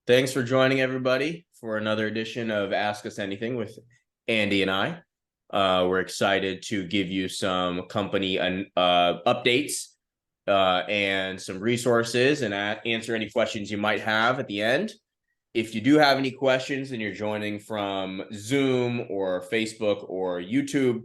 Thanks for joining everybody for another edition of Ask Us Anything with Andy and I. We're excited to give you some company updates and some resources and answer any questions you might have at the end. If you do have any questions and you're joining from Zoom or Facebook or YouTube,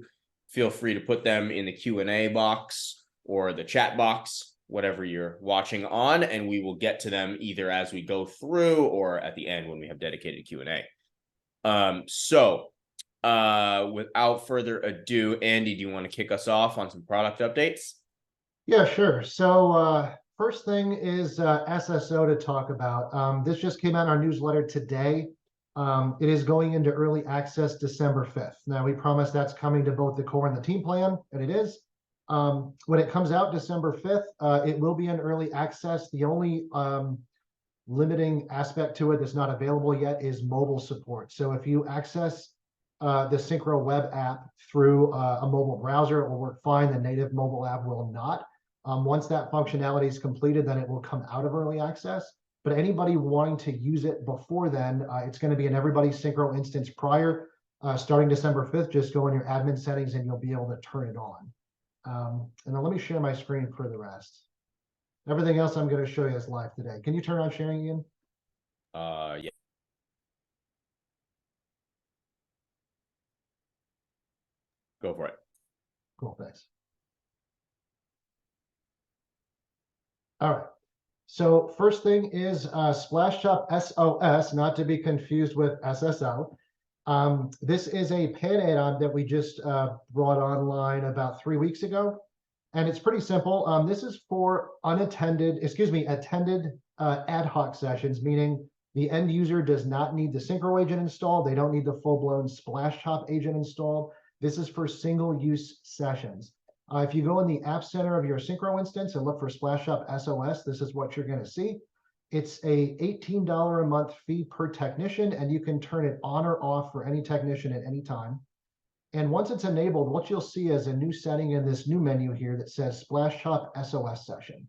feel free to put them in the Q&A box or the chat box, whatever you're watching on, and we will get to them either as we go through or at the end when we have dedicated Q&A. Without further ado, Andy, do you want to kick us off on some product updates? Yeah, sure. So first thing is SSO to talk about. This just came out in our newsletter today. It is going into early access December 5th. Now, we promise that's coming to both the core and the team plan, and it is. When it comes out December 5th, it will be in early access. The only limiting aspect to it that's not available yet is mobile support. So if you access the Syncro web app through a mobile browser, it will work fine. The native mobile app will not. Once that functionality is completed, then it will come out of early access. But anybody wanting to use it before then, it's going to be in everybody's Syncro instance prior. Starting December 5th, just go in your admin settings and you'll be able to turn it on. And then let me share my screen for the rest. Everything else I'm going to show you is live today. Can you turn on sharing, Ian? Yeah. Go for it. Cool, thanks. All right. So first thing is Splashtop SOS, not to be confused with SSO. This is a PAN add-on that we just brought online about 3 weeks ago. And it's pretty simple. This is for attended ad hoc sessions, meaning the end user does not need the Syncro agent installed. They don't need the full-blown Splashtop agent installed. This is for single-use sessions. If you go in the App Center of your Syncro instance and look for Splashtop SOS, this is what you're going to see. It's a $18 a month fee per technician, and you can turn it on or off for any technician at any time. And once it's enabled, what you'll see is a new setting in this new menu here that says Splashtop SOS session.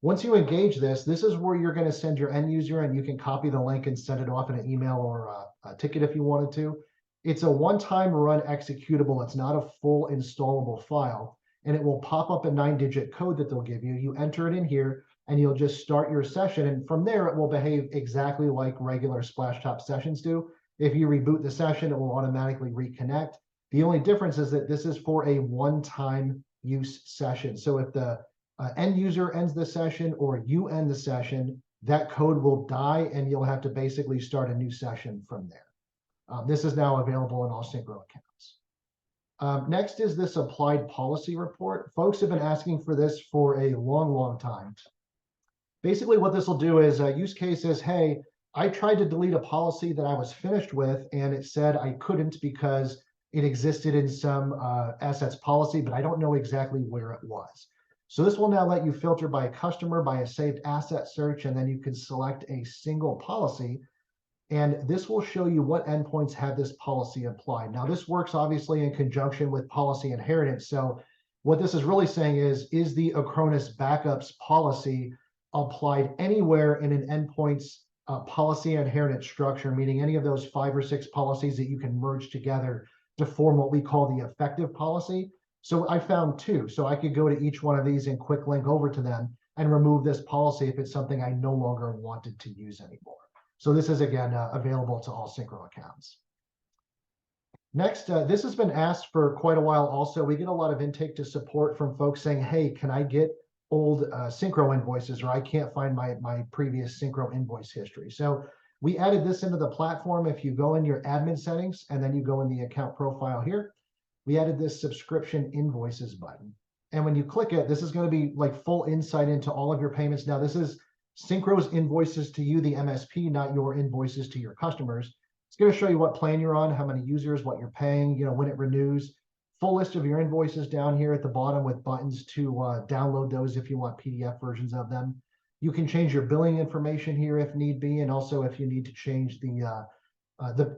Once you engage this is where you're going to send your end user, and you can copy the link and send it off in an email or a ticket if you wanted to. It's a one-time run executable. It's not a full installable file, and it will pop up a 9-digit code that they'll give you. You enter it in here, and you'll just start your session. And from there, it will behave exactly like regular Splashtop sessions do. If you reboot the session, it will automatically reconnect. The only difference is that this is for a one-time use session. So if the end user ends the session or you end the session, that code will die, and you'll have to basically start a new session from there. This is now available in all Syncro accounts. Next is this applied policy report. Folks have been asking for this for a long time. Basically, what this will do is use cases, hey, I tried to delete a policy that I was finished with, and it said I couldn't because it existed in some assets policy, but I don't know exactly where it was. So this will now let you filter by a customer, by a saved asset search, and then you can select a single policy. And this will show you what endpoints have this policy applied. Now, this works obviously in conjunction with policy inheritance. So what this is really saying is the Acronis backups policy applied anywhere in an endpoint's policy inheritance structure, meaning any of those 5 or 6 policies that you can merge together to form what we call the effective policy. So I found 2. So I could go to each one of these and quick link over to them and remove this policy if it's something I no longer wanted to use anymore. So this is, again, available to all Syncro accounts. Next, this has been asked for quite a while also. We get a lot of intake to support from folks saying, hey, can I get old Syncro invoices, or I can't find my previous Syncro invoice history. So we added this into the platform. If you go in your admin settings and then you go in the account profile here, we added this subscription invoices button. And when you click it, this is going to be like full insight into all of your payments. Now, this is Syncro's invoices to you, the MSP, not your invoices to your customers. It's going to show you what plan you're on, how many users, what you're paying, when it renews. Full list of your invoices down here at the bottom with buttons to download those if you want PDF versions of them. You can change your billing information here if need be, and also if you need to change the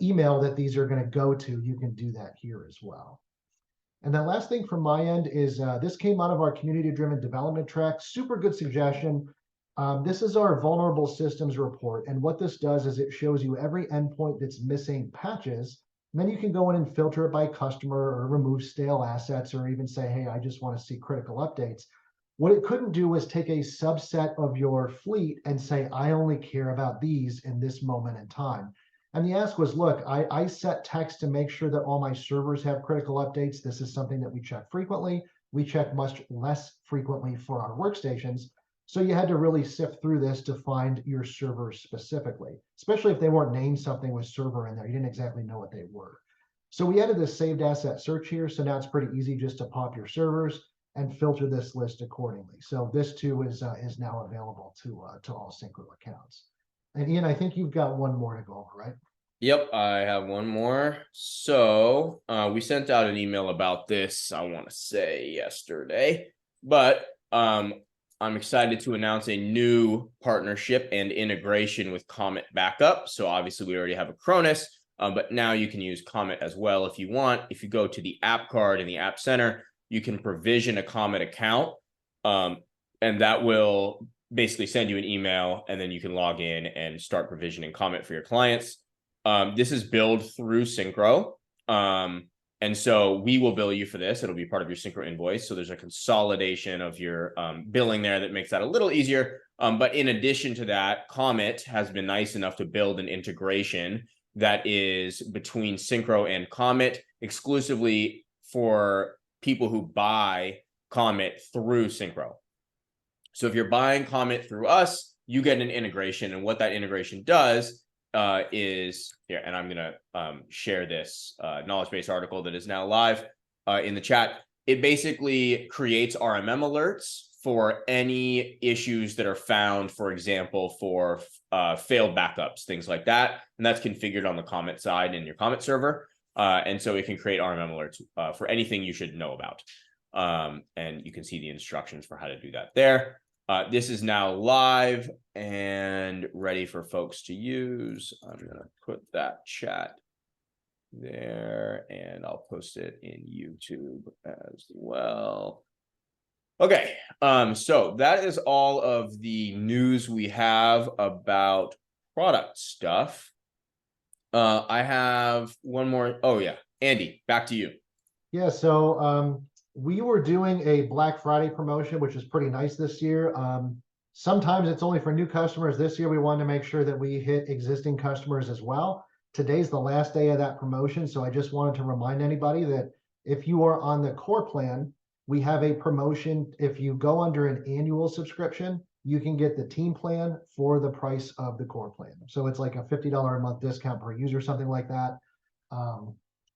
email that these are going to go to, you can do that here as well. And then last thing from my end is this came out of our community-driven development track. Super good suggestion. This is our vulnerable systems report. And what this does is it shows you every endpoint that's missing patches. And then you can go in and filter it by customer or remove stale assets or even say, hey, I just want to see critical updates. What it couldn't do was take a subset of your fleet and say, I only care about these in this moment in time. And the ask was, look, I set text to make sure that all my servers have critical updates. This is something that we check frequently. We check much less frequently for our workstations. So you had to really sift through this to find your servers specifically, especially if they weren't named something with server in there. You didn't exactly know what they were. So we added this saved asset search here. So now it's pretty easy just to pop your servers and filter this list accordingly. So this too is now available to all Syncro accounts. And Ian, I think you've got one more to go over, right? Yep, I have one more. So we sent out an email about this, I want to say yesterday, but I'm excited to announce a new partnership and integration with Comet Backup. So obviously we already have a Cronus, but now you can use Comet as well if you want. If you go to the app card in the App Center, you can provision a Comet account, and that will basically send you an email, and then you can log in and start provisioning Comet for your clients. This is billed through Syncro. And so we will bill you for this. It'll be part of your Syncro invoice. So there's a consolidation of your billing there that makes that a little easier. But in addition to that, Comet has been nice enough to build an integration that is between Syncro and Comet exclusively for people who buy Comet through Syncro. So if you're buying Comet through us, you get an integration. And what that integration does is here, and I'm going to share this knowledge base article that is now live in the chat. It basically creates RMM alerts for any issues that are found, for example, for failed backups, things like that. And that's configured on the Comet side in your Comet server. And so it can create RMM alerts for anything you should know about. And you can see the instructions for how to do that there. This is now live and ready for folks to use. I'm going to put that chat there and I'll post it in YouTube as well. Okay, so that is all of the news we have about product stuff. I have one more. Oh, yeah. Andy, back to you. Yeah, so we were doing a Black Friday promotion, which is pretty nice this year. Sometimes it's only for new customers. This year, we wanted to make sure that we hit existing customers as well. Today's the last day of that promotion. So I just wanted to remind anybody that if you are on the core plan, we have a promotion. If you go under an annual subscription, you can get the team plan for the price of the core plan. So it's like a $50 a month discount per user, something like that.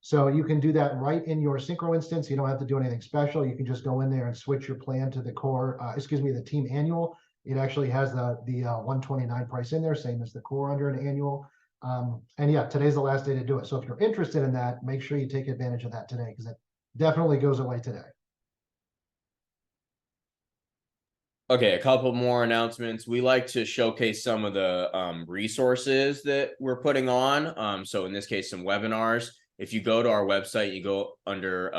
So you can do that right in your Syncro instance. You don't have to do anything special. You can just go in there and switch your plan to the core, the team annual. It actually has the 129 price in there, same as the core under an annual. And yeah, today's the last day to do it. So if you're interested in that, make sure you take advantage of that today because it definitely goes away today. Okay, a couple more announcements. We like to showcase some of the resources that we're putting on. So in this case, some webinars. If you go to our website, you go under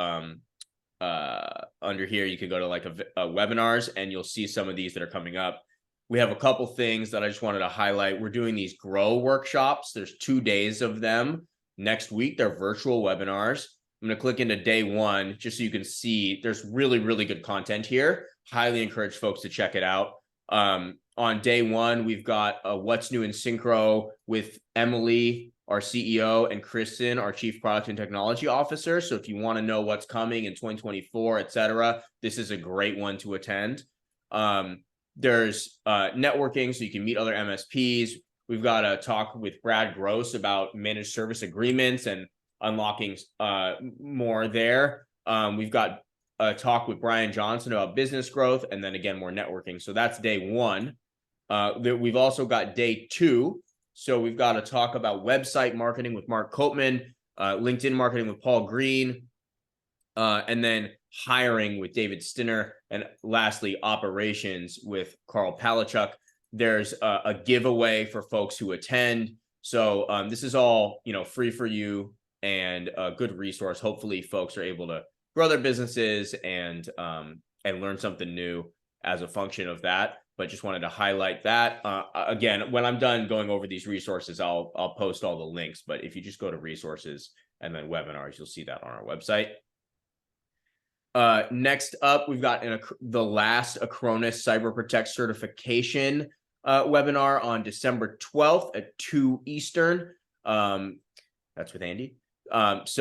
here, you can go to like a webinars and you'll see some of these that are coming up. We have a couple things that I just wanted to highlight. We're doing these grow workshops. There's 2 days of them next week. They're virtual webinars. I'm going to click into day 1 just so you can see there's really, really good content here. Highly encourage folks to check it out. On day 1, we've got What's New in Syncro with Emily, our CEO, and Kristen, our Chief Product and Technology Officer. So if you want to know what's coming in 2024, etc., this is a great one to attend. There's networking, so you can meet other MSPs. We've got a talk with Brad Gross about managed service agreements and unlocking more there. We've got a talk with Brian Johnson about business growth, and then again, more networking. So that's day 1. We've also got day 2. So we've got a talk about website marketing with Mark Koopman, LinkedIn marketing with Paul Green, and then hiring with David Stinner, and lastly, operations with Carl Palachuk. There's a giveaway for folks who attend. So this is all, free for you and a good resource. Hopefully folks are able to grow their businesses and learn something new as a function of that. but just wanted to highlight that. Again, when I'm done going over these resources, I'll post all the links, but if you just go to resources and then webinars, you'll see that on our website. Next up, we've got the last Acronis Cyber Protect certification webinar on December 12th at 2 Eastern. That's with Andy. Andy, is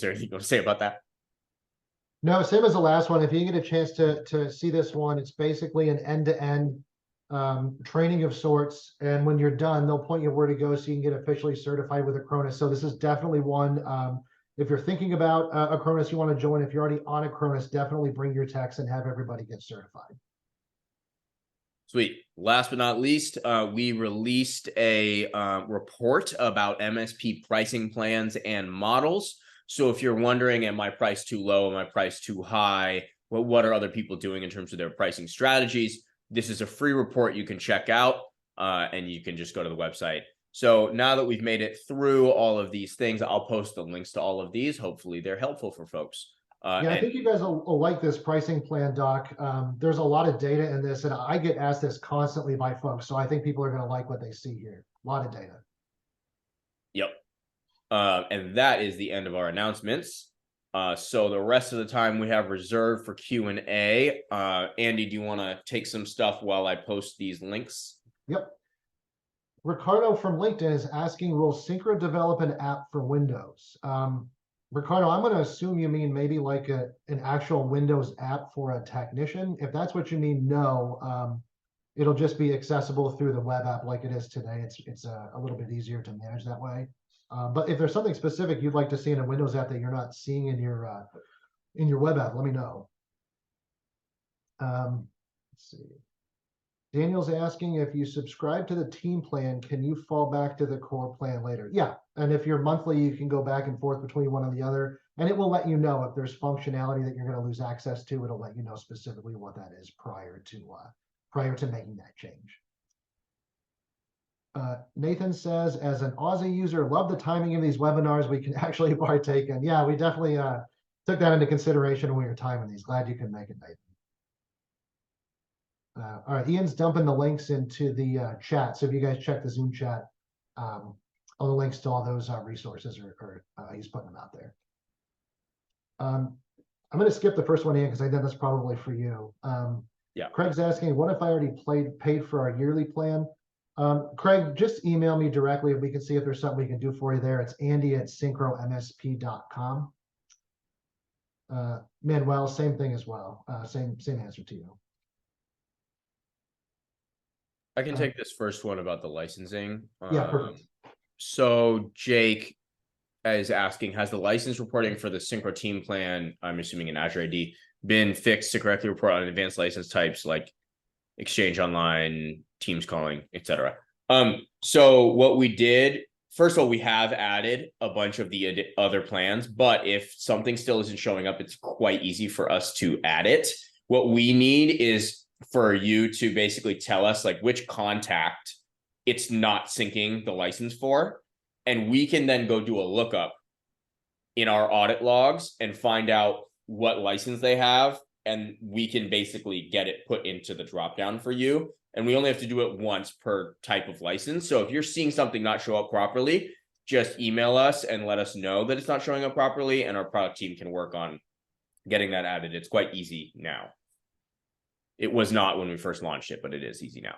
there anything you want to say about that? No, same as the last one. If you get a chance to see this one, it's basically an end-to-end training of sorts. And when you're done, they'll point you where to go so you can get officially certified with Acronis. So this is definitely one. If you're thinking about Acronis, you want to join. If you're already on Acronis, definitely bring your techs and have everybody get certified. Sweet. Last but not least, we released a report about MSP pricing plans and models. So if you're wondering, am I price too low? Am I price too high? Well, what are other people doing in terms of their pricing strategies? This is a free report you can check out, and you can just go to the website. So now that we've made it through all of these things, I'll post the links to all of these. Hopefully they're helpful for folks. Yeah, I think you guys will like this pricing plan, Doc. There's a lot of data in this, and I get asked this constantly by folks. So I think people are going to like what they see here. A lot of data. Yep. And that is the end of our announcements. So the rest of the time we have reserved for Q&A. Andy, do you want to take some stuff while I post these links? Yep. Ricardo from LinkedIn is asking, will Syncro develop an app for Windows? Ricardo, I'm going to assume you mean maybe like an actual Windows app for a technician. If that's what you mean, no. It'll just be accessible through the web app like it is today. It's a little bit easier to manage that way. But if there's something specific you'd like to see in a Windows app that you're not seeing in your web app, let me know. Let's see. Daniel's asking, if you subscribe to the team plan, can you fall back to the core plan later? Yeah, and if you're monthly, you can go back and forth between one and the other, and it will let you know if there's functionality that you're going to lose access to. It'll let you know specifically what that is prior to making that change. Nathan says, as an Aussie user, love the timing of these webinars we can actually partake in. Yeah, we definitely took that into consideration when we were timing these. Glad you can make it, Nathan. All right, Ian's dumping the links into the chat. So if you guys check the Zoom chat, all the links to all those resources are he's putting them out there. I'm going to skip the first one, Ian, because I know that's probably for you. Yeah. Craig's asking, what if I already paid for our yearly plan? Craig, just email me directly if we can see if there's something we can do for you there. It's andy@syncromsp.com. Manuel, same thing as well. Same answer to you. I can take this first one about the licensing. Yeah, perfect. So Jake is asking, has the license reporting for the Syncro team plan, I'm assuming in Azure AD, been fixed to correctly report on advanced license types like Exchange Online, Teams calling, etc.? So what we did, first of all, we have added a bunch of the other plans, but if something still isn't showing up, it's quite easy for us to add it. What we need is for you to basically tell us like which contact it's not syncing the license for, and we can then go do a lookup in our audit logs and find out what license they have, and we can basically get it put into the dropdown for you. And we only have to do it once per type of license. So if you're seeing something not show up properly, just email us and let us know that it's not showing up properly, and our product team can work on getting that added. It's quite easy now. It was not when we first launched it, but it is easy now.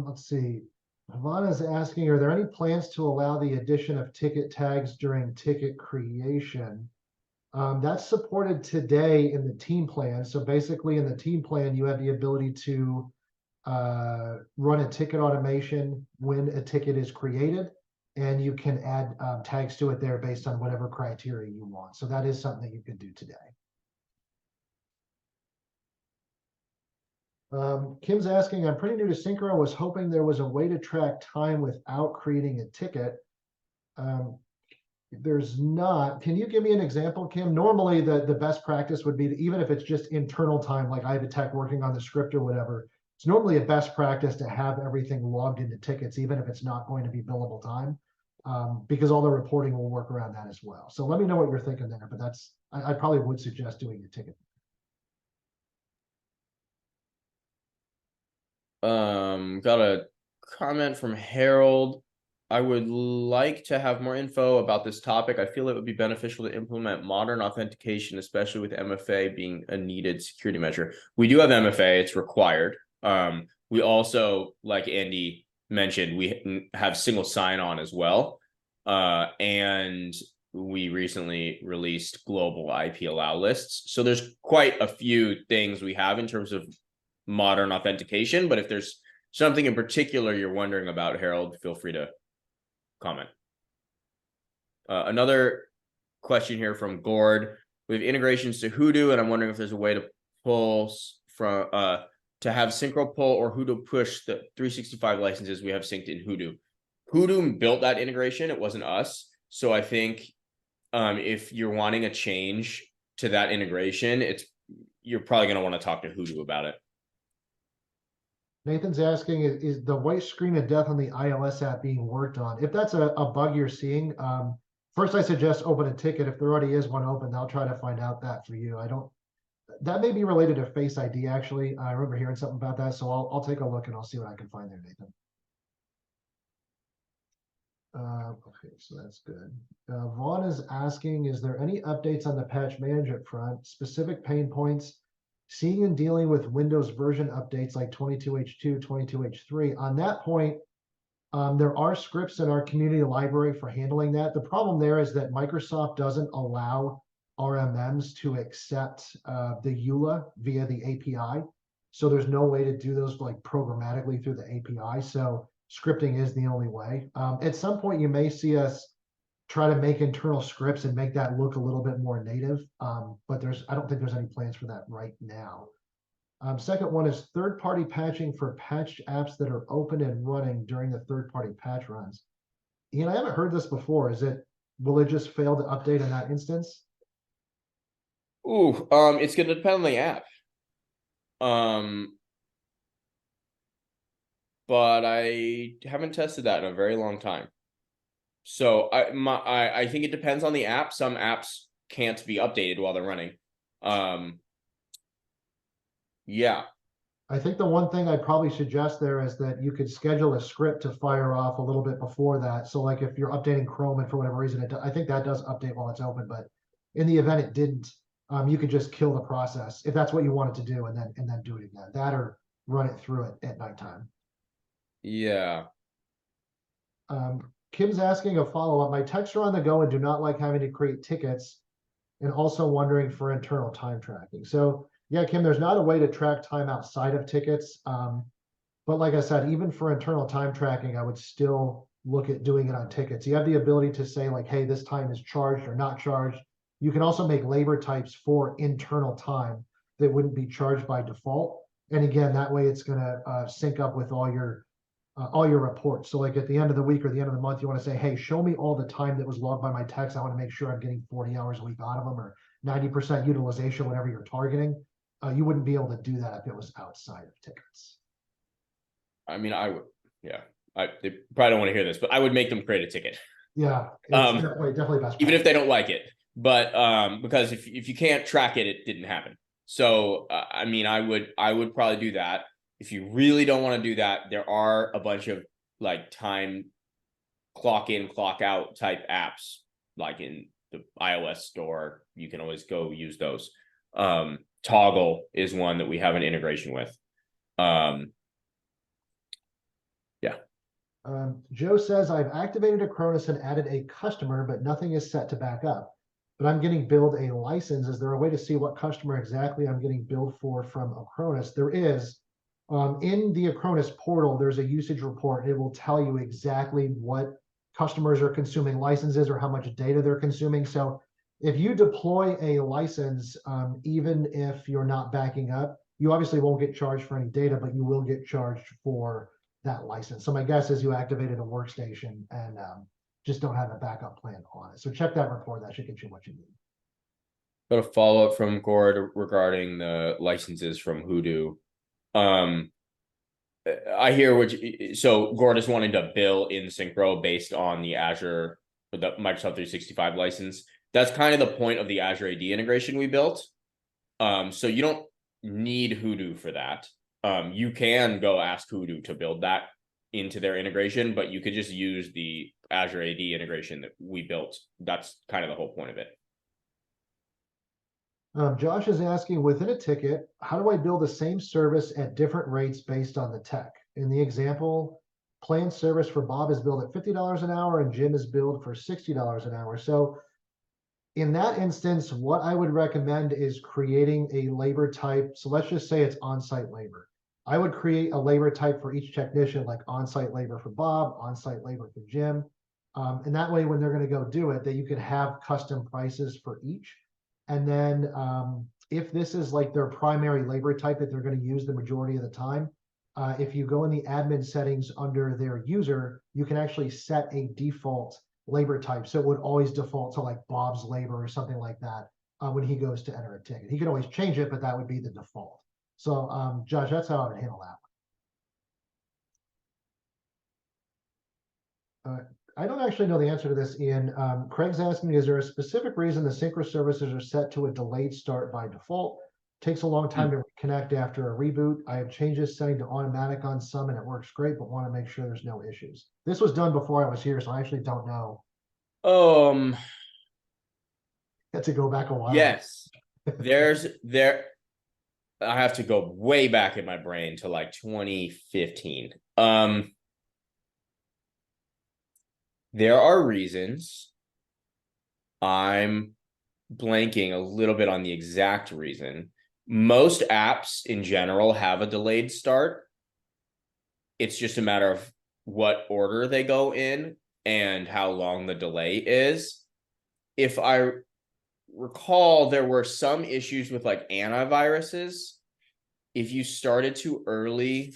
Let's see. Havana is asking, are there any plans to allow the addition of ticket tags during ticket creation? That's supported today in the team plan. So basically in the team plan, you have the ability to run a ticket automation when a ticket is created, and you can add tags to it there based on whatever criteria you want. So that is something that you can do today. Kim's asking, I'm pretty new to Syncro. I was hoping there was a way to track time without creating a ticket. There's not. Can you give me an example, Kim? Normally, the best practice would be to, even if it's just internal time, like I have a tech working on the script or whatever, it's normally a best practice to have everything logged into tickets, even if it's not going to be billable time, because all the reporting will work around that as well. So let me know what you're thinking there, but I probably would suggest doing a ticket. We've got a comment from Harold. I would like to have more info about this topic. I feel it would be beneficial to implement modern authentication, especially with MFA being a needed security measure. We do have MFA, it's required. We also, like Andy mentioned, we have single sign-on as well. And we recently released global IP allow lists. So there's quite a few things we have in terms of modern authentication, but if there's something in particular you're wondering about, Harold, feel free to comment. Another question here from Gord. We have integrations to Hoodoo, and I'm wondering if there's a way to pull from to have Syncro pull or Hoodoo push the 365 licenses we have synced in Hoodoo. Hoodoo built that integration, it wasn't us. So I think if you're wanting a change to that integration, you're probably going to want to talk to Hoodoo about it. Nathan's asking, is the white screen of death on the iOS app being worked on? If that's a bug you're seeing, first I suggest open a ticket. If there already is one open, I'll try to find out that for you. That may be related to Face ID, actually. I remember hearing something about that, so I'll take a look and I'll see what I can find there, Nathan. Okay, so that's good. Vaughn is asking, is there any updates on the patch management front, specific pain points, seeing and dealing with Windows version updates like 22H2, 22H3? On that point, there are scripts in our community library for handling that. The problem there is that Microsoft doesn't allow RMMs to accept the EULA via the API. So there's no way to do those like programmatically through the API. So scripting is the only way. At some point, you may see us try to make internal scripts and make that look a little bit more native. But I don't think there's any plans for that right now. Second one is third-party patching for patched apps that are open and running during the third-party patch runs. Ian, I haven't heard this before. Will it just fail to update in that instance? Ooh, it's going to depend on the app. But I haven't tested that in a very long time. So I think it depends on the app. Some apps can't be updated while they're running. Yeah. I think the one thing I'd probably suggest there is that you could schedule a script to fire off a little bit before that. So like if you're updating Chrome and for whatever reason, I think that does update while it's open, but in the event it didn't, you could just kill the process if that's what you wanted to do and then do it again. That or run it through it at nighttime. Yeah. Kim's asking a follow-up. My texts are on the go and do not like having to create tickets, and also wondering for internal time tracking. So yeah, Kim, there's not a way to track time outside of tickets. But like I said, even for internal time tracking, I would still look at doing it on tickets. You have the ability to say like, hey, this time is charged or not charged. You can also make labor types for internal time that wouldn't be charged by default. And again, that way it's going to sync up with all your reports. So like at the end of the week or the end of the month, you want to say, hey, show me all the time that was logged by my techs. I want to make sure I'm getting 40 hours a week out of them or 90% utilization, whatever you're targeting. You wouldn't be able to do that if it was outside of tickets. I mean, I would, yeah. They probably don't want to hear this, but I would make them create a ticket. Yeah, it's definitely best. Even if they don't like it. But because if you can't track it, it didn't happen. So I mean, I would probably do that. If you really don't want to do that, there are a bunch of like time clock in, clock out type apps, like in the iOS store. You can always go use those. Toggle is one that we have an integration with. Yeah. Joe says, I've activated Acronis and added a customer, but nothing is set to back up. But I'm getting billed a license. Is there a way to see what customer exactly I'm getting billed for from Acronis? There is. In the Acronis portal, there's a usage report. It will tell you exactly what customers are consuming licenses or how much data they're consuming. So if you deploy a license, even if you're not backing up, you obviously won't get charged for any data, but you will get charged for that license. So my guess is you activated a workstation and just don't have a backup plan on it. So check that report. That should get you what you need. Got a follow-up from Gord regarding the licenses from Hoodoo. I hear so Gord is wanting to bill in Syncro based on the Azure, the Microsoft 365 license. That's kind of the point of the Azure AD integration we built. So you don't need Hoodoo for that. You can go ask Hoodoo to build that into their integration, but you could just use the Azure AD integration that we built. That's kind of the whole point of it. Josh is asking, within a ticket, how do I build the same service at different rates based on the tech? In the example, planned service for Bob is billed at $50 an hour and Jim is billed for $60 an hour. So in that instance, what I would recommend is creating a labor type. So let's just say it's on-site labor. I would create a labor type for each technician, like on-site labor for Bob, on-site labor for Jim. And that way, when they're going to go do it, that you could have custom prices for each. And then if this is like their primary labor type that they're going to use the majority of the time, if you go in the admin settings under their user, you can actually set a default labor type. So it would always default to like Bob's labor or something like that when he goes to enter a ticket. He could always change it, but that would be the default. So Josh, that's how I would handle that. I don't actually know the answer to this, Ian. Craig's asking, is there a specific reason the Syncro services are set to a delayed start by default? Takes a long time to connect after a reboot. I have changes setting to automatic on some and it works great, but want to make sure there's no issues. This was done before I was here, so I actually don't know. Had to go back a while. Yes. I have to go way back in my brain to like 2015. There are reasons. I'm blanking a little bit on the exact reason. Most apps in general have a delayed start. It's just a matter of what order they go in and how long the delay is. If I recall, there were some issues with like antiviruses. If you started too early,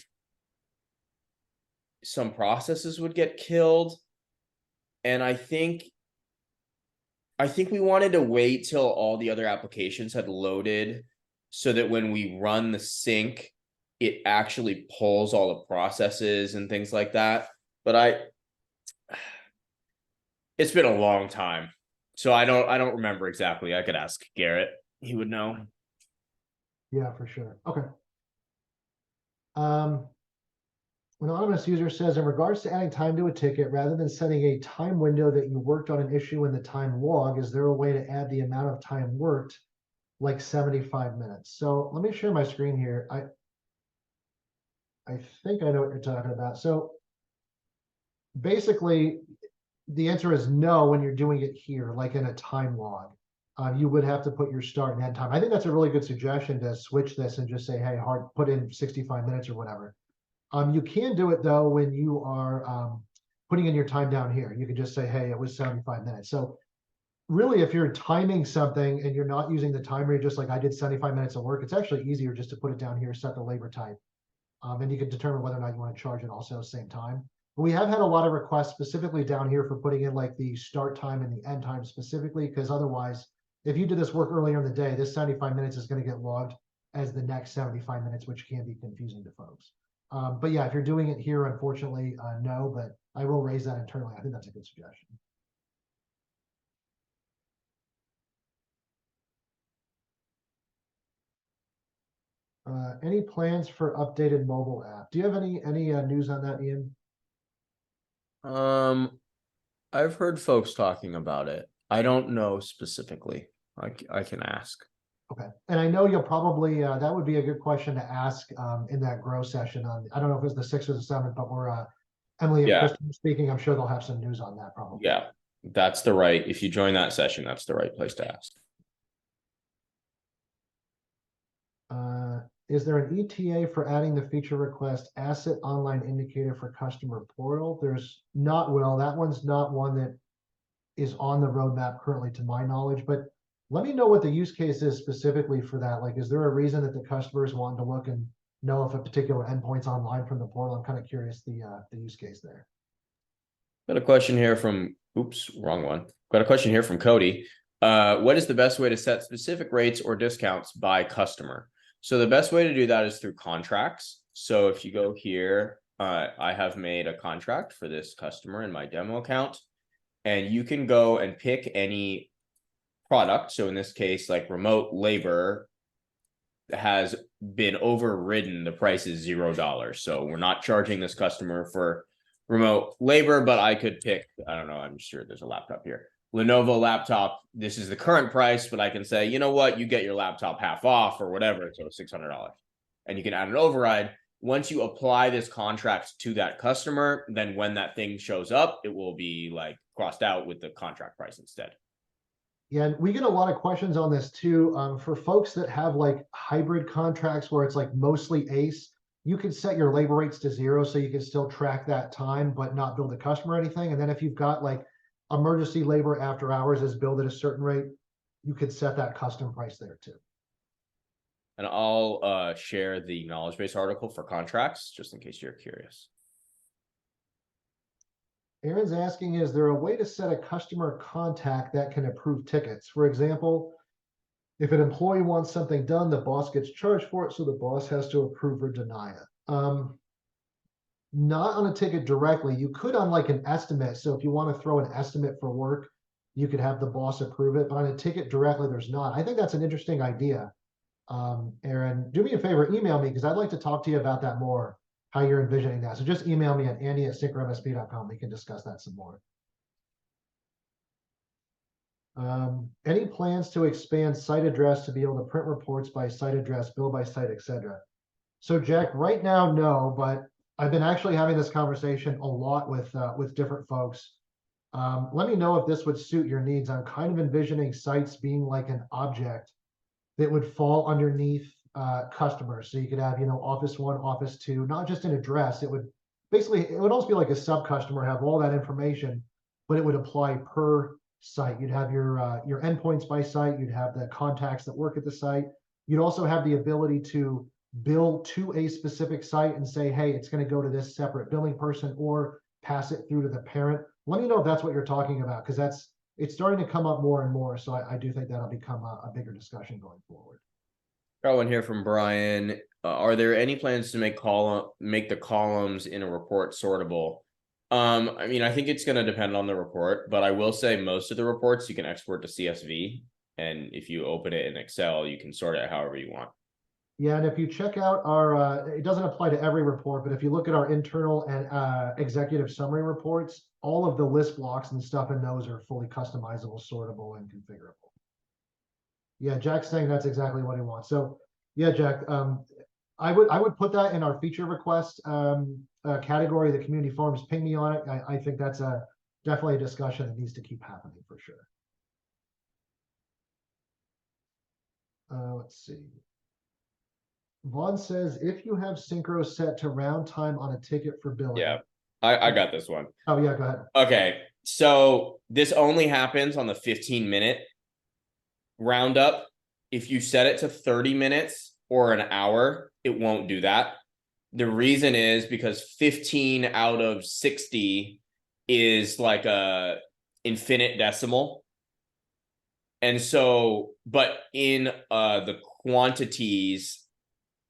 some processes would get killed. And I think we wanted to wait till all the other applications had loaded so that when we run the sync, it actually pulls all the processes and things like that. But it's been a long time. So I don't remember exactly. I could ask Garrett. He would know. Yeah, for sure. Okay. An anonymous user says, in regards to adding time to a ticket, rather than setting a time window that you worked on an issue in the time log, is there a way to add the amount of time worked, like 75 minutes? So let me share my screen here. I think I know what you're talking about. So basically, the answer is no when you're doing it here, like in a time log. You would have to put your start and end time. I think that's a really good suggestion to switch this and just say, hey, put in 65 minutes or whatever. You can do it though when you are putting in your time down here. You can just say, hey, it was 75 minutes. So really, if you're timing something and you're not using the timer, just like I did 75 minutes of work, it's actually easier just to put it down here, set the labor type. And you can determine whether or not you want to charge it also same time. But we have had a lot of requests specifically down here for putting in like the start time and the end time specifically, because otherwise, if you did this work earlier in the day, this 75 minutes is going to get logged as the next 75 minutes, which can be confusing to folks. But yeah, if you're doing it here, unfortunately, no, but I will raise that internally. I think that's a good suggestion. Any plans for updated mobile app? Do you have any news on that, Ian? I've heard folks talking about it. I don't know specifically. I can ask. Okay, and I know you'll probably that would be a good question to ask in that grow session on. I don't know if it's the 6th or the 7th, but we're Emily and Kristen speaking. I'm sure they'll have some news on that probably. Yeah, that's the right. If you join that session, that's the right place to ask. Is there an ETA for adding the feature request asset online indicator for customer portal? There's not, Will. That one's not one that is on the roadmap currently to my knowledge, but let me know what the use case is specifically for that. Like, is there a reason that the customers want to look and know if a particular endpoint's online from the portal? I'm kind of curious the use case there. Got a question here from, oops, wrong one. Got a question here from Cody. What is the best way to set specific rates or discounts by customer? So the best way to do that is through contracts. So if you go here, I have made a contract for this customer in my demo account, and you can go and pick any product. So in this case, like remote labor has been overridden. The price is $0. So we're not charging this customer for remote labor, but I could pick, I don't know, I'm sure there's a laptop here. Lenovo laptop, this is the current price, but I can say, you know what, you get your laptop half off or whatever, so $600. And you can add an override. Once you apply this contract to that customer, then when that thing shows up, it will be like crossed out with the contract price instead. Yeah, and we get a lot of questions on this too. For folks that have like hybrid contracts where it's like mostly ACE, you can set your labor rates to 0 so you can still track that time, but not bill the customer anything. And then if you've got like emergency labor after hours is billed at a certain rate, you could set that custom price there too. And I'll share the knowledge base article for contracts, just in case you're curious. Aaron's asking, is there a way to set a customer contact that can approve tickets? For example, if an employee wants something done, the boss gets charged for it, so the boss has to approve or deny it. Not on a ticket directly. You could on like an estimate. So if you want to throw an estimate for work, you could have the boss approve it, but on a ticket directly, there's not. I think that's an interesting idea. Aaron, do me a favor, email me because I'd like to talk to you about that more, how you're envisioning that. So just email me at andy@syncromsp.com. We can discuss that some more. Any plans to expand site address to be able to print reports by site address, bill by site, etc.? So Jack, right now, no, but I've been actually having this conversation a lot with different folks. Let me know if this would suit your needs. I'm kind of envisioning sites being like an object that would fall underneath customers. So you could have, Office 1, Office 2, not just an address. It would almost be like a sub-customer, have all that information, but it would apply per site. You'd have your endpoints by site. You'd have the contacts that work at the site. You'd also have the ability to bill to a specific site and say, hey, it's going to go to this separate billing person or pass it through to the parent. Let me know if that's what you're talking about, because it's starting to come up more and more. So I do think that'll become a bigger discussion going forward. Got one here from Brian. Are there any plans to make the columns in a report sortable? I mean, I think it's going to depend on the report, but I will say most of the reports you can export to CSV, and if you open it in Excel, you can sort it however you want. Yeah, and if you check out our, it doesn't apply to every report, but if you look at our internal and executive summary reports, all of the list blocks and stuff in those are fully customizable, sortable, and configurable. Yeah, Jack's saying that's exactly what he wants. So yeah, Jack, I would put that in our feature request category. The community forums, ping me on it. I think that's definitely a discussion that needs to keep happening for sure. Let's see. Vaughn says, if you have Syncro set to round time on a ticket for billing. Yeah, I got this one. Oh, yeah, go ahead. Okay, so this only happens on the 15-minute roundup. If you set it to 30 minutes or an hour, it won't do that. The reason is because 15 out of 60 is like a infinite decimal. And so, but in the quantities,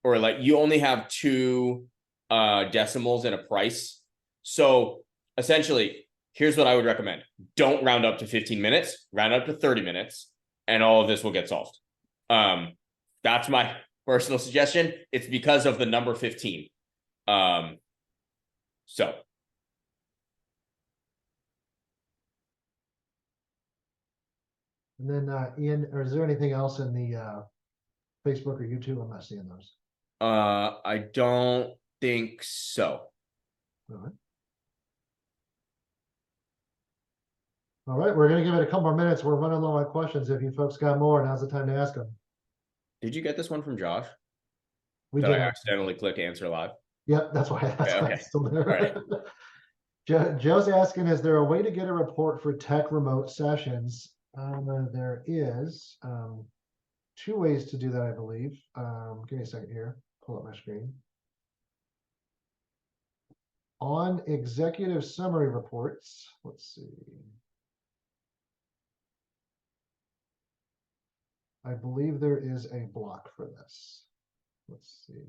or like you only have 2 decimals in a price. So essentially, here's what I would recommend. Don't round up to 15 minutes, round up to 30 minutes, and all of this will get solved. That's my personal suggestion. It's because of the number 15. So. And then Ian, or is there anything else in the Facebook or YouTube? I'm not seeing those. I don't think so. All right. All right, we're going to give it a couple more minutes. We're running low on questions. If you folks got more, now's the time to ask them. Did you get this one from Josh? We did. did. I accidentally click answer live? Yep, that's why it's still there. Right. Joe's asking, is there a way to get a report for tech remote sessions? There is 2 ways to do that, I believe. Give me a second here. Pull up my screen. On executive summary reports, let's see. I believe there is a block for this. Let's see.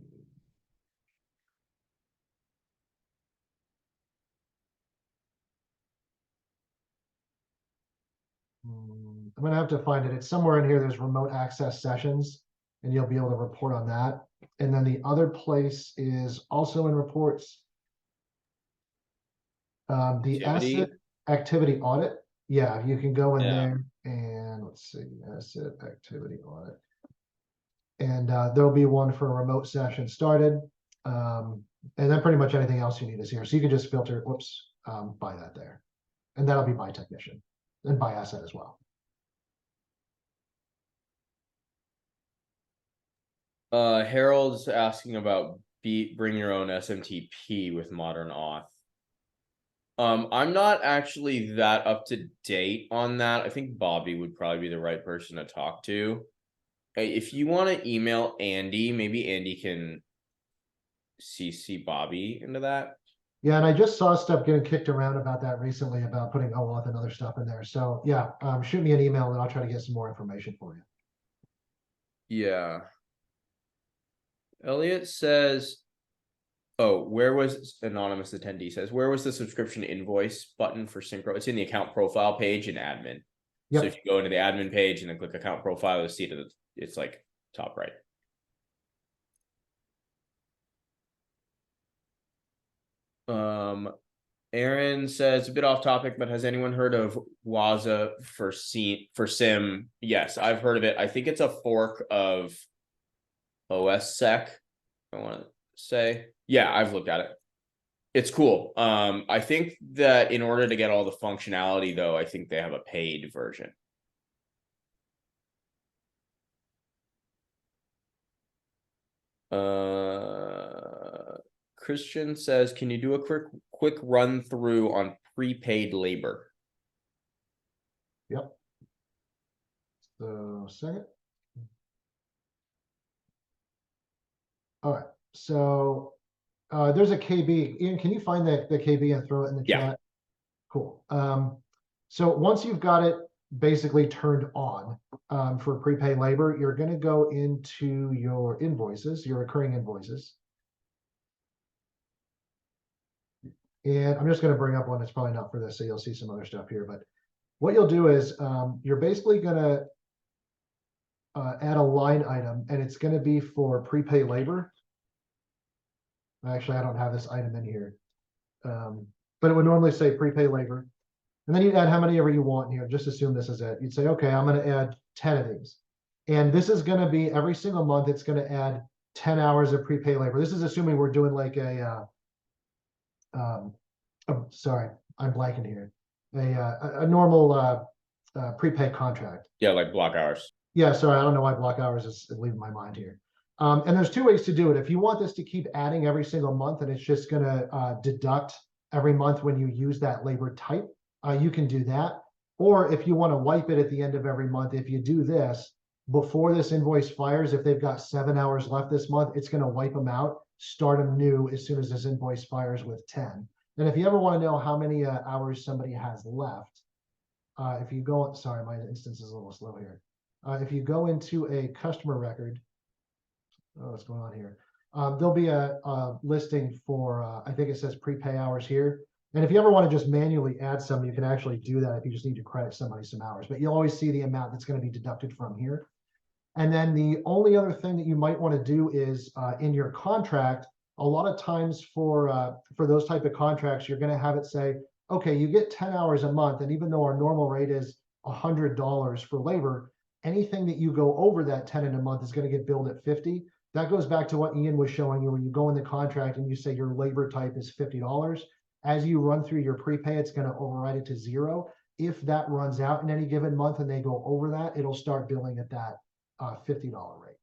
I'm going to have to find it. It's somewhere in here. There's remote access sessions, and you'll be able to report on that. And then the other place is also in reports. The Activity? asset activity audit. Yeah, you can go in Yeah. there and let's see, asset activity audit. And there'll be one for a remote session started. And then pretty much anything else you need is here. So you can just filter, whoops, by that there. And that'll be by technician and by asset as well. Harold's asking about bring your own SMTP with modern auth. I'm not actually that up to date on that. I think Bobby would probably be the right person to talk to. If you want to email Andy, maybe Andy can CC Bobby into that. Yeah, and I just saw stuff getting kicked around about that recently about putting OAuth and other stuff in there. So yeah, shoot me an email and I'll try to get some more information for you. Yeah. Elliot says, oh, where was anonymous attendee says, where was the subscription invoice button for Syncro? It's in the account profile page in admin. Yep. So if you go into the admin page and then click account profile, you'll see it. It's like top right. Aaron says a bit off topic, but has anyone heard of Waza for SIM? Yes, I've heard of it. I think it's a fork of OSSec. I want to say, yeah, I've looked at it. It's cool. I think that in order to get all the functionality, though, I think they have a paid version. Christian says, can you do a quick run through on prepaid labor? Yep. So second. All right. So there's a KB. Ian, can you find the KB and throw it in the chat? Cool. So once you've got it basically turned on for prepaid labor, you're going to go into your invoices, your recurring invoices. And I'm just going to bring up one that's probably not for this, so you'll see some other stuff here. But what you'll do is you're basically going to add a line item, and it's going to be for prepaid labor. Actually, I don't have this item in here, but it would normally say prepaid labor. And then you'd add how many ever you want here. Just assume this is it. You'd say, okay, I'm going to add 10 of these. And this is going to be every single month, it's going to add 10 hours of prepaid labor. This is assuming we're doing like sorry, I'm blanking here. A normal prepaid contract. Yeah, like block hours. Yeah, sorry, I don't know why block hours is leaving my mind here. And there's two ways to do it. If you want this to keep adding every single month and it's just going to deduct every month when you use that labor type, you can do that. Or if you want to wipe it at the end of every month, if you do this before this invoice fires, if they've got 7 hours left this month, it's going to wipe them out, start them new as soon as this invoice fires with 10. And if you ever want to know how many hours somebody has left, if you go, sorry, my instance is a little slow here. If you go into a customer record, oh, what's going on here? There'll be a listing for, I think it says prepay hours here. And if you ever want to just manually add some, you can actually do that if you just need to credit somebody some hours. But you'll always see the amount that's going to be deducted from here. And then the only other thing that you might want to do is in your contract, a lot of times for those type of contracts, you're going to have it say, okay, you get 10 hours a month. And even though our normal rate is $100 for labor, anything that you go over that 10 in a month is going to get billed at 50. That goes back to what Ian was showing you, where you go in the contract and you say your labor type is $50. As you run through your prepay, it's going to override it to 0. If that runs out in any given month and they go over that, it'll start billing at that $50 rate.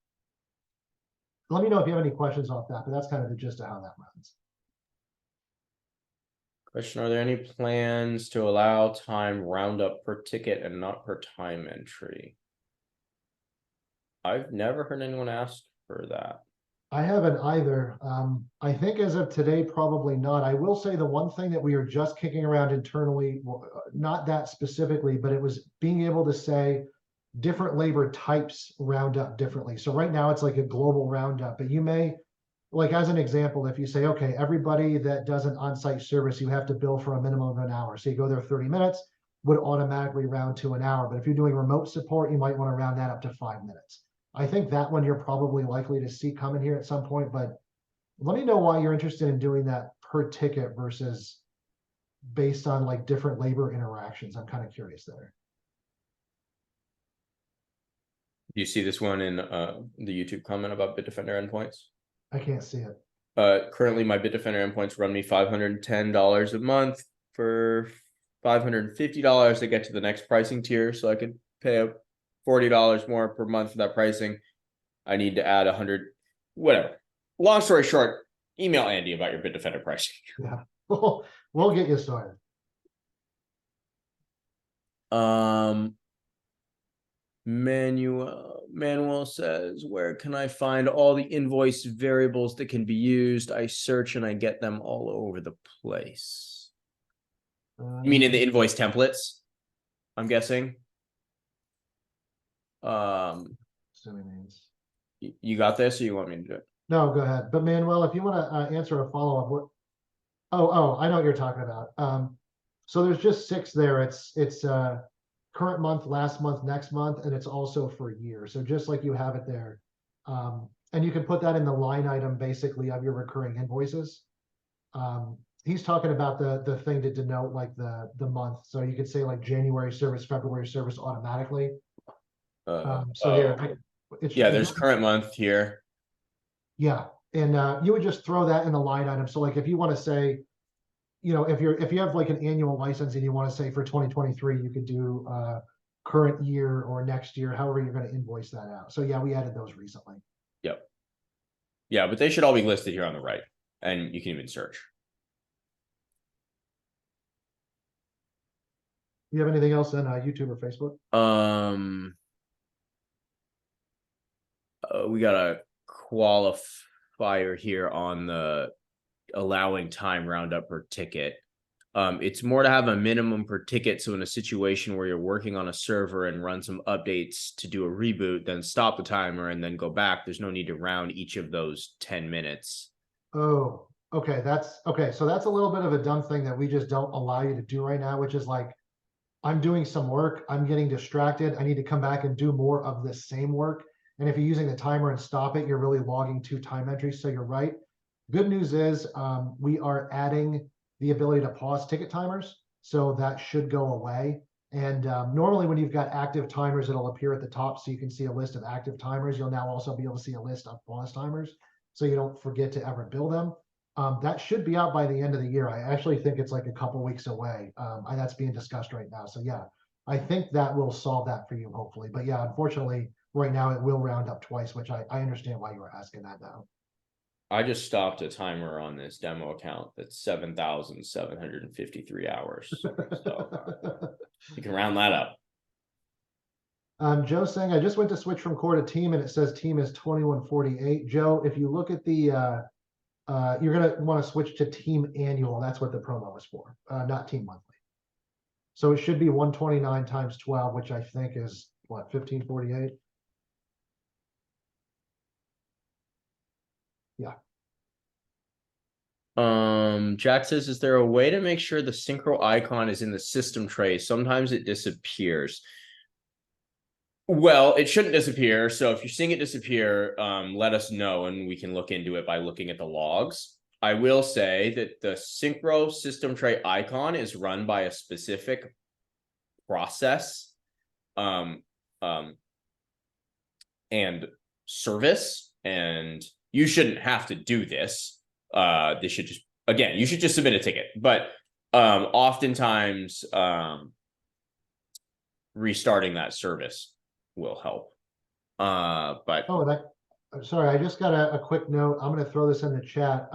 Let me know if you have any questions off that, but that's kind of the gist of how that runs. Question, are there any plans to allow time roundup per ticket and not per time entry? I've never heard anyone ask for that. I haven't either. I think as of today, probably not. I will say the one thing that we are just kicking around internally, not that specifically, but it was being able to say different labor types round up differently. So right now it's like a global roundup, but you may, like as an example, if you say, okay, everybody that does an on-site service, you have to bill for a minimum of an hour. So you go there 30 minutes, would automatically round to an hour. But if you're doing remote support, you might want to round that up to 5 minutes. I think that one you're probably likely to see coming here at some point, but let me know why you're interested in doing that per ticket versus based on like different labor interactions. I'm kind of curious there. Do you see this one in the YouTube comment about Bitdefender endpoints? I can't see it. Currently my Bitdefender endpoints run me $510 a month. For $550 to get to the next pricing tier, so I could pay $40 more per month for that pricing. I need to add 100, whatever. Long story short, email Andy about your Bitdefender pricing. Yeah, we'll get you started. Manuel says, where can I find all the invoice variables that can be used? I search and I get them all over the place. You mean in the invoice templates? I'm guessing. You got this, or you want me to do it? No, go ahead. But Manuel, if you want to answer a follow-up, what? Oh, I know what you're talking about. So there's just 6 there. It's current month, last month, next month, and it's also for a year. So just like you have it there, and you can put that in the line item basically of your recurring invoices. He's talking about the thing to denote like the month. So you could say like January service, February service automatically. So here, yeah, there's current month here. Yeah, and you would just throw that in the line item. So like if you want to say, you know, if you have like an annual license and you want to say for 2023, you could do current year or next year, however you're going to invoice that out. So yeah, we added those recently. Yep. Yeah, but they should all be listed here on the right, and you can even search. You have anything else on YouTube or Facebook? We got a qualifier here on the allowing time roundup per ticket. It's more to have a minimum per ticket. So in a situation where you're working on a server and run some updates to do a reboot, then stop the timer and then go back. There's no need to round each of those 10 minutes. Oh, okay. So that's a little bit of a dumb thing that we just don't allow you to do right now, which is like, I'm doing some work, I'm getting distracted, I need to come back and do more of the same work. And if you're using the timer and stop it, you're really logging 2 time entries. So you're right. Good news is we are adding the ability to pause ticket timers. So that should go away. And normally when you've got active timers, it'll appear at the top so you can see a list of active timers. You'll now also be able to see a list of pause timers so you don't forget to ever bill them. That should be out by the end of the year. I actually think it's like a couple weeks away. And that's being discussed right now. So yeah, I think that will solve that for you, hopefully. But yeah, unfortunately, right now it will round up twice, which I understand why you were asking that now. I just stopped a timer on this demo account that's 7,753 hours. So you can round that up. Joe's saying, I just went to switch from core to team and it says team is 2148. Joe, if you look at the you're going to want to switch to team annual. That's what the promo is for, not team monthly. So it should be 129 times 12, which I think is what, 1548? Yeah. Jack says, is there a way to make sure the Syncro icon is in the system tray? Sometimes it disappears. Well, it shouldn't disappear. So if you're seeing it disappear, let us know and we can look into it by looking at the logs. I will say that the Syncro system tray icon is run by a specific process and service, and you shouldn't have to do this. They should just, again, you should just submit a ticket. But oftentimes restarting that service will help. But sorry, I just got a quick note. I'm going to throw this in the chat.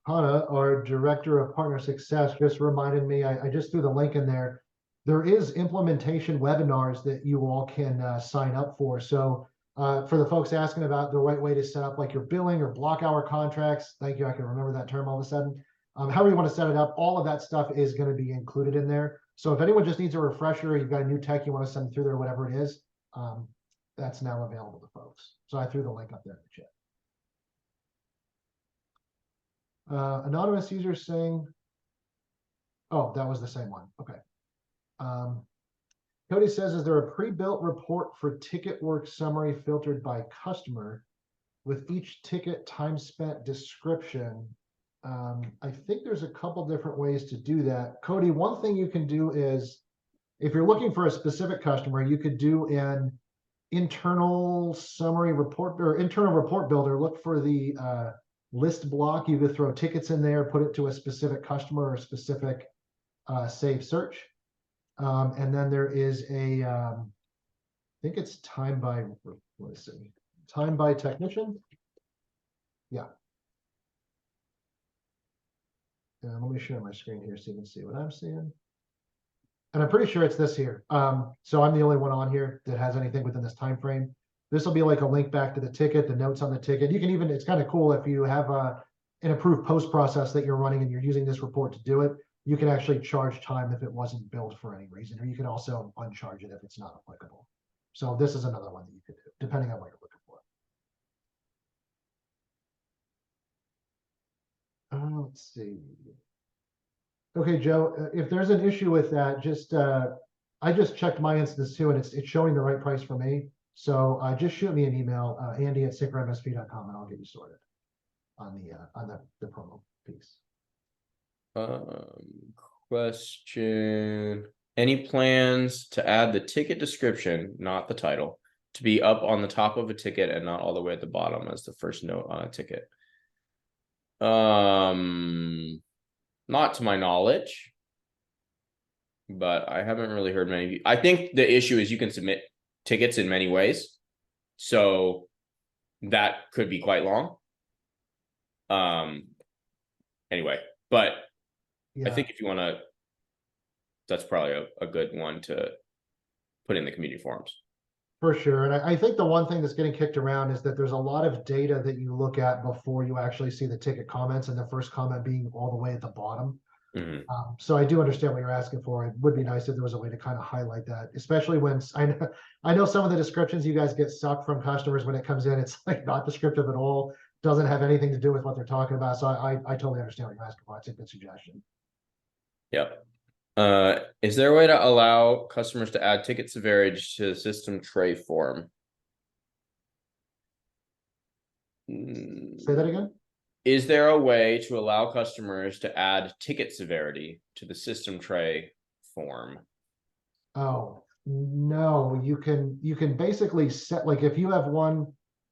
Hannah, our director of partner success, just reminded me, I just threw the link in there. There is implementation webinars that you all can sign up for. So for the folks asking about the right way to set up like your billing or block hour contracts, thank you, I can remember that term all of a sudden. However you want to set it up, all of that stuff is going to be included in there. So if anyone just needs a refresher, you've got a new tech you want to send through there, whatever it is, that's now available to folks. So I threw the link up there in the chat. Anonymous user saying, oh, that was the same one. Okay. Cody says, is there a pre-built report for ticket work summary filtered by customer with each ticket time spent description? I think there's a couple different ways to do that. Cody, one thing you can do is, if you're looking for a specific customer, you could do an internal summary report or internal report builder. Look for the list block. You could throw tickets in there, put it to a specific customer or a specific save search. And then there is a, I think it's time by, let's see, time by technician. Yeah. And let me share my screen here so you can see what I'm seeing. And I'm pretty sure it's this here. So I'm the only one on here that has anything within this time frame. This will be like a link back to the ticket, the notes on the ticket. You can even, it's kind of cool if you have an approved post process that you're running and you're using this report to do it. You can actually charge time if it wasn't billed for any reason, or you can also uncharge it if it's not applicable. So this is another one that you could do, depending on what you're looking for. Let's see. Okay, Joe, if there's an issue with that, just I just checked my instance too, and it's showing the right price for me. So just shoot me an email, Andy@syncromsp.com, and I'll get you sorted on the promo piece. Question. Any plans to add the ticket description, not the title, to be up on the top of a ticket and not all the way at the bottom as the first note on a ticket? Not to my knowledge, but I haven't really heard many. I think the issue is you can submit tickets in many ways, so that could be quite long. Anyway, but Yeah. I think if you want to, that's probably a good one to put in the community forums. For sure. And I think the one thing that's getting kicked around is that there's a lot of data that you look at before you actually see the ticket comments, and the first comment being all the way at the bottom. Mm-hmm. So I do understand what you're asking for. It would be nice if there was a way to kind of highlight that, especially when I know some of the descriptions you guys get sucked from customers when it comes in. It's like not descriptive at all, doesn't have anything to do with what they're talking about. So I totally understand what you're asking for. It's a good suggestion. Yep. Is there a way to allow customers to add ticket severity to the system tray form? Say that again? Is there a way to allow customers to add ticket severity to the system tray form? Oh, no, you can basically set, like if you have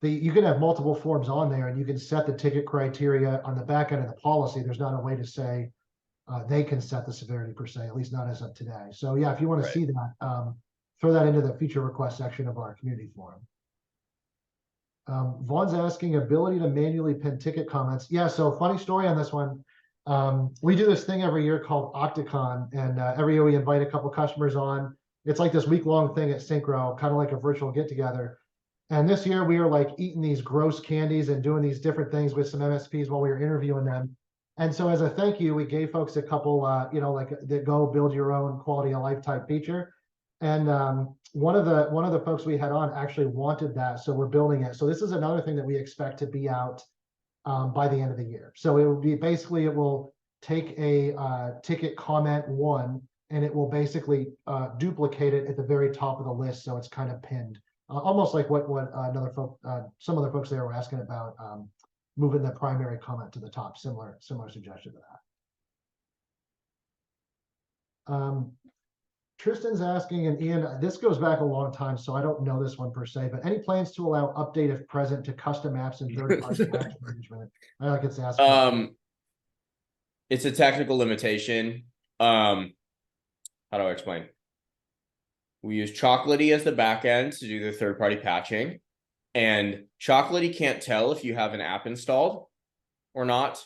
you can have multiple forms on there and you can set the ticket criteria on the back end of the policy. There's not a way to say they can set the severity per se, at least not as of today. So yeah, if you want to see that, throw that into the feature request section of our community forum. Vaughn's asking ability to manually pin ticket comments. Yeah, so funny story on this one. We do this thing every year called Octacon, and every year we invite a couple customers on. It's like this week-long thing at Syncro, kind of like a virtual get-together. And this year we are like eating these gross candies and doing these different things with some MSPs while we were interviewing them. And so as a thank you, we gave folks a couple, like the go build your own quality of life type feature. And one of the folks we had on actually wanted that, so we're building it. So this is another thing that we expect to be out by the end of the year. So it will be basically, it will take a ticket comment one, and it will basically duplicate it at the very top of the list, so it's kind of pinned, almost like what some other folks there were asking about, moving the primary comment to the top. Similar suggestion to that. Tristan's asking, and Ian, this goes back a long time, so I don't know this one per se, but any plans to allow update if present to custom apps and third-party patch management? I like it's asked. It's a technical limitation. How do I explain? We use Chocolatey as the backend to do the third-party patching, and Chocolatey can't tell if you have an app installed or not.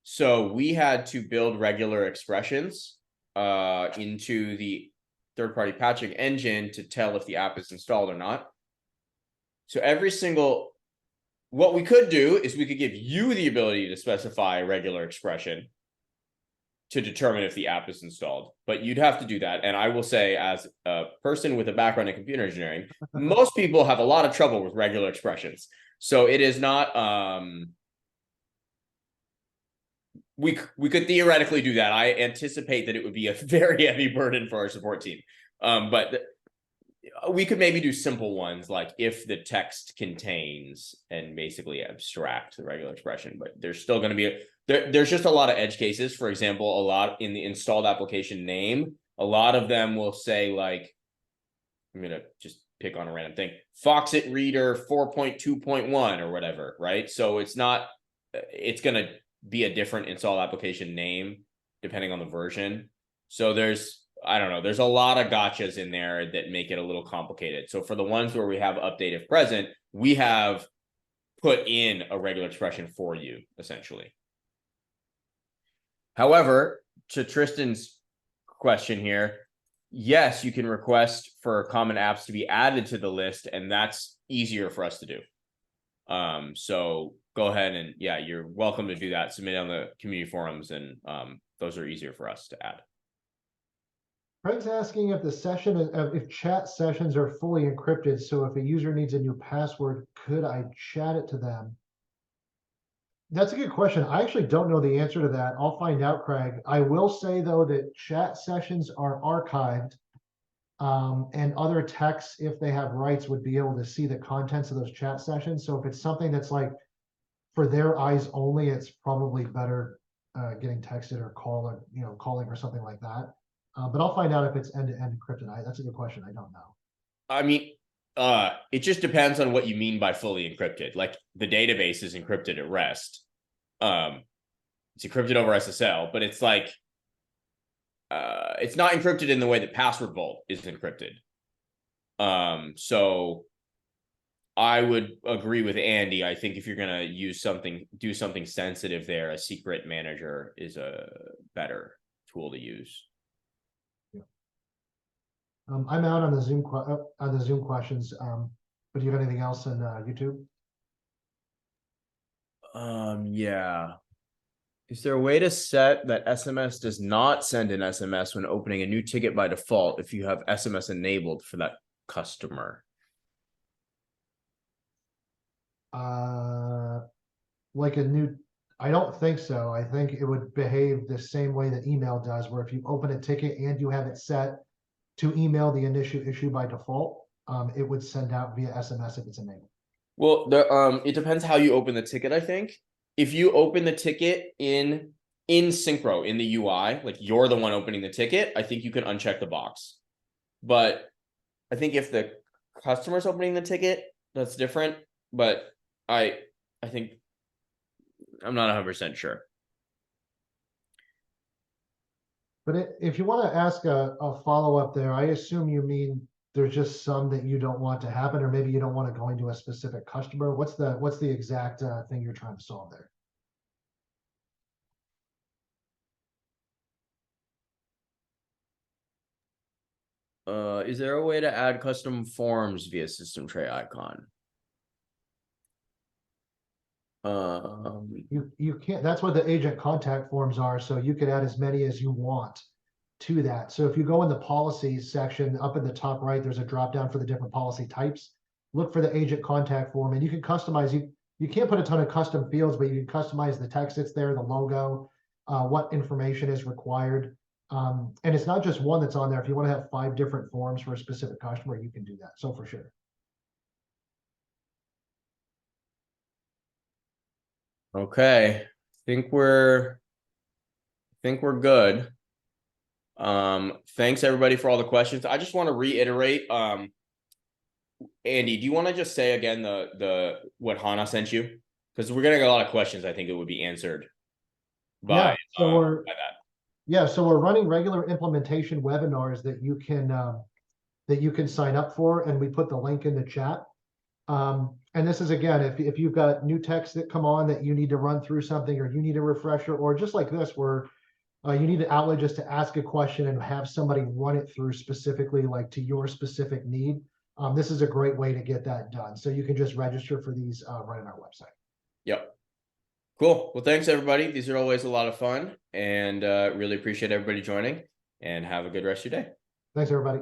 So we had to build regular expressions into the third-party patching engine to tell if the app is installed or not. So what we could do is we could give you the ability to specify a regular expression to determine if the app is installed, but you'd have to do that. And I will say, as a person with a background in computer engineering, most people have a lot of trouble with regular expressions. So it is not, we could theoretically do that. I anticipate that it would be a very heavy burden for our support team. But we could maybe do simple ones like if the text contains and basically abstract the regular expression, but there's still going to be there's just a lot of edge cases. For example, a lot in the installed application name, a lot of them will say like, I'm going to just pick on a random thing, Foxit Reader 4.2.1 or whatever, right? So it's not, it's going to be a different installed application name depending on the version. So there's, I don't know, there's a lot of gotchas in there that make it a little complicated. So for the ones where we have update if present, we have put in a regular expression for you, essentially. However, to Tristan's question here, yes, you can request for common apps to be added to the list, and that's easier for us to do. So go ahead and yeah, you're welcome to do that. Submit on the community forums, and those are easier for us to add. Craig's asking if the session, if chat sessions are fully encrypted. So if a user needs a new password, could I chat it to them? That's a good question. I actually don't know the answer to that. I'll find out, Craig. I will say though that chat sessions are archived, and other techs, if they have rights, would be able to see the contents of those chat sessions. So if it's something that's like for their eyes only, it's probably better getting texted or calling or something like that. But I'll find out if it's end-to-end encrypted. That's a good question. I don't know. I mean, it just depends on what you mean by fully encrypted. Like the database is encrypted at rest. It's encrypted over SSL, but it's like it's not encrypted in the way that Password Vault is encrypted. So I would agree with Andy. I think if you're gonna do something sensitive there, a secret manager is a better tool to use. I'm out on the Zoom questions. But do you have anything else on YouTube? Yeah. Is there a way to set that SMS does not send an SMS when opening a new ticket by default if you have SMS enabled for that customer? Like I don't think so. I think it would behave the same way that email does, where if you open a ticket and you have it set to email the initial issue by default, it would send out via SMS if it's enabled. Well, it depends how you open the ticket, I think. If you open the ticket in Syncro in the UI, like you're the one opening the ticket, I think you can uncheck the box. But I think if the customer's opening the ticket, that's different. But I think I'm not 100% sure. But if you want to ask a follow-up there, I assume you mean there's just some that you don't want to happen, or maybe you don't want to go into a specific customer. What's the exact thing you're trying to solve there? Is there a way to add custom forms via system tray icon? You can't. That's what the agent contact forms are. So you could add as many as you want to that. So if you go in the policies section up in the top right, there's a drop down for the different policy types. Look for the agent contact form, and you can customize. You can't put a ton of custom fields, but you can customize the text that's there, the logo, what information is required. And it's not just one that's on there. If you want to have 5 different forms for a specific customer, you can do that. So for sure. Okay, I think we're good. Thanks everybody for all the questions. I just want to reiterate, Andy, do you want to just say again the what Hana sent you? Because we're getting a lot of questions. I think it would be answered by, by that. Yeah, so we're running regular implementation webinars that you can sign up for, and we put the link in the chat. And this is, again, if you've got new texts that come on that you need to run through something, or you need a refresher, or just like this where you need an outlet just to ask a question and have somebody run it through specifically like to your specific need. This is a great way to get that done. So you can just register for these right on our website. Yep. Cool. Well, thanks everybody. These are always a lot of fun, and really appreciate everybody joining, and have a good rest of your day. Thanks everybody.